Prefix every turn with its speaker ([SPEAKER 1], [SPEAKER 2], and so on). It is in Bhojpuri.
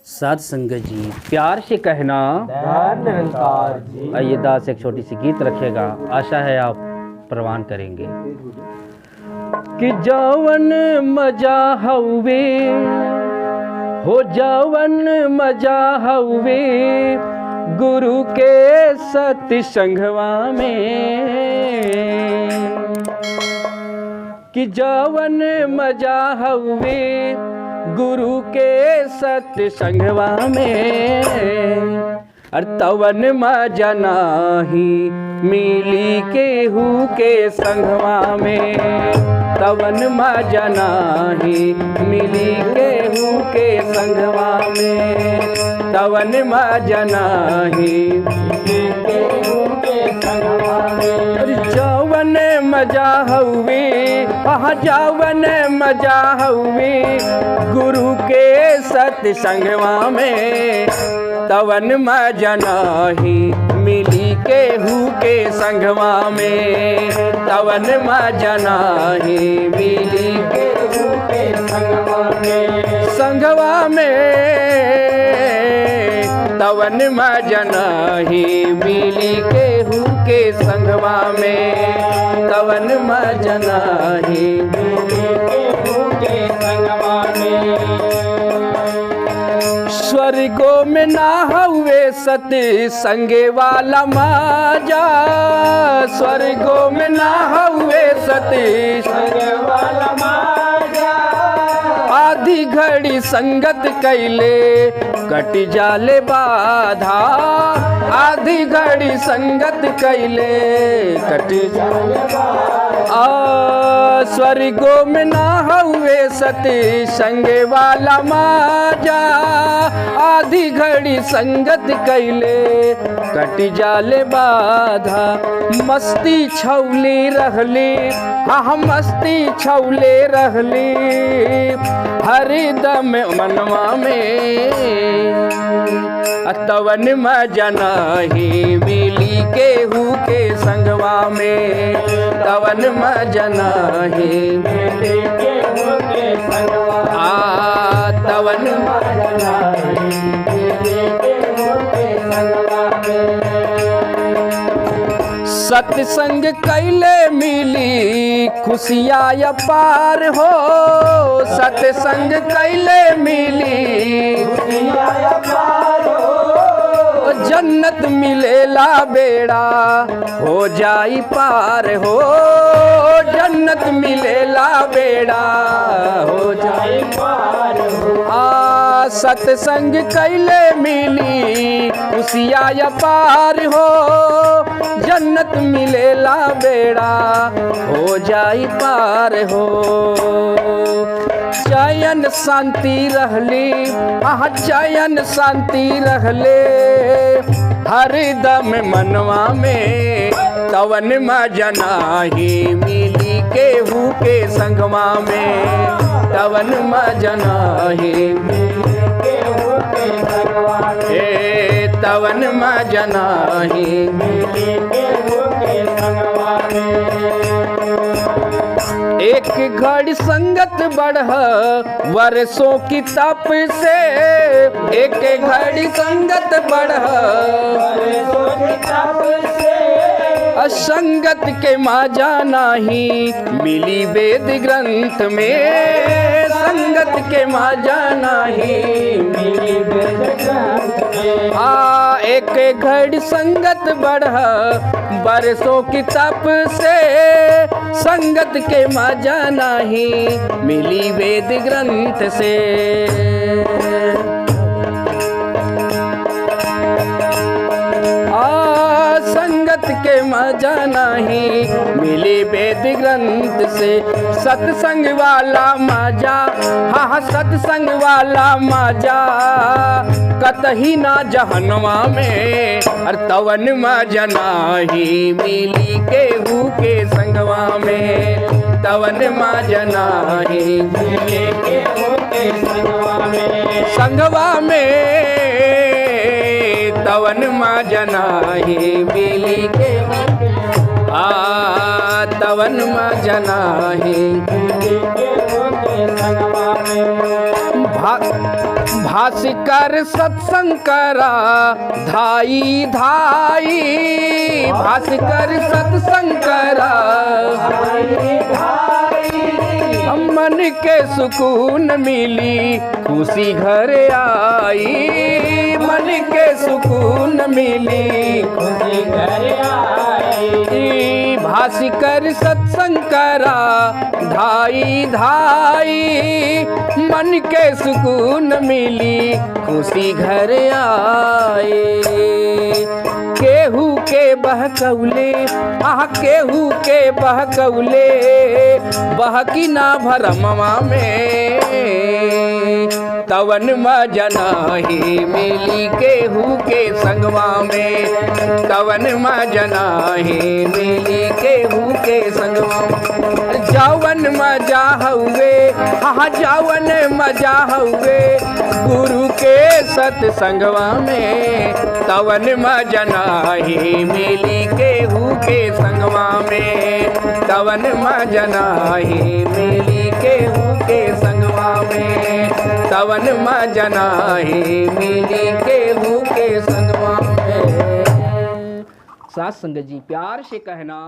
[SPEAKER 1] साध संगत जी, प्यार से कहना
[SPEAKER 2] निरंकार जी।
[SPEAKER 1] आइए दास एक छोटी सी गीत रखेगा, आशा है आप प्रवान करेंगे। कि जवन मजा हवे हो, जवन मजा हवे गुरु के सत्य संगवा में। कि जवन मजा हवे गुरु के सत्य संगवा में, और तवन मजा नाही मिली केहू के संगवा में। तवन मजा नाही मिली केहू के संगवा में। तवन मजा नाही मिली केहू के संगवा में। जवन मजा हवे जवन मजा हवे गुरु के सत्य संगवा में। तवन मजा नाही मिली केहू के संगवा में। तवन मजा नाही मिली केहू के संगवा में। संगवा में तवन मजा नाही मिली केहू के संगवा में। तवन मजा नाही मिली केहू के संगवा में। स्वर्गो में ना हुए सत्य संगे वाला माजा। स्वर्गो में ना हुए सत्य संगे वाला माजा। आधी घड़ी संगत कैले कट जाले बाधा। आधी घड़ी संगत कैले कट जाले बाधा। स्वर्गो में ना हुए सती संगे वाला माजा। आधी घड़ी संगत कैले कट जाले बाधा। मस्ती छौली रहली मस्ती छौले रहली हरदम मनवा में। तवन मजा नाही मिली केहू के संगवा में। तवन मजा नाही मिली केहू के संगवा में। तवन मजा नाही मिली केहू के संगवा में। सत्संग कैले मिली खुशियाँ अपार हो। सत्संग कैले मिली खुशियाँ अपार हो। जन्नत मिलेला बेड़ा हो जाई पार हो। जन्नत मिलेला बेड़ा हो जाई पार हो। सत्संग कैले मिली खुशियाँ पार हो। जन्नत मिलेला बेड़ा हो जाई पार हो। चयन शांति रहली चयन शांति रहले हरदम मनवा में। तवन मजा नाही मिली केहू के संगवा में। तवन मजा नाही मिली केहू के संगवा में। तवन मजा नाही मिली केहू के संगवा में। एक घड़ी संगत बढ़ वर्षों की तप से। एक घड़ी संगत बढ़ वर्षों की तप से। संगत के मजा नाही मिली वेद ग्रंथ में। संगत के मजा नाही मिली वेद ग्रंथ में। एक घड़ी संगत बढ़ बरसों की तप से। संगत के मजा नाही मिली वेद ग्रंथ से। संगत के मजा नहीं मिली वेद ग्रंथ से। सत्संग वाला मजा सत्संग वाला मजा कतही ना जहनवा में। और तवन मजा नाही मिली केहू के संगवा में। तवन मजा नाही मिली केहू के संगवा में। संगवा में तवन मजा नाही मिली केहू तवन मजा नाही मिली केहू के संगवा में। भास्कर सत्संग करा धाई धाई, भास्कर सत्संग करा मन के सुकून मिली खुशी घर आई, मन के सुकून मिली
[SPEAKER 2] खुशी घर आई।
[SPEAKER 1] भास्कर सत्संग करा धाई धाई, मन के सुकून मिली खुशी घर आए। केहू के बहकौले केहू के बहकौले बहकी ना भरमवा में, तवन मजा नाही मिली केहू के संगवा में, तवन मजा नाही मिली केहू के संगवा में। जावन मजा हउए जावन मजा हउए गुरु के सत्संगवा में, तवन मजा नाही मिली केहू के संगवा में, तवन मजा नाही मिली केहू के संगवा में, तवन मजा नाही मिली केहू के संगवा में। साथ संगत जी प्यार से कहना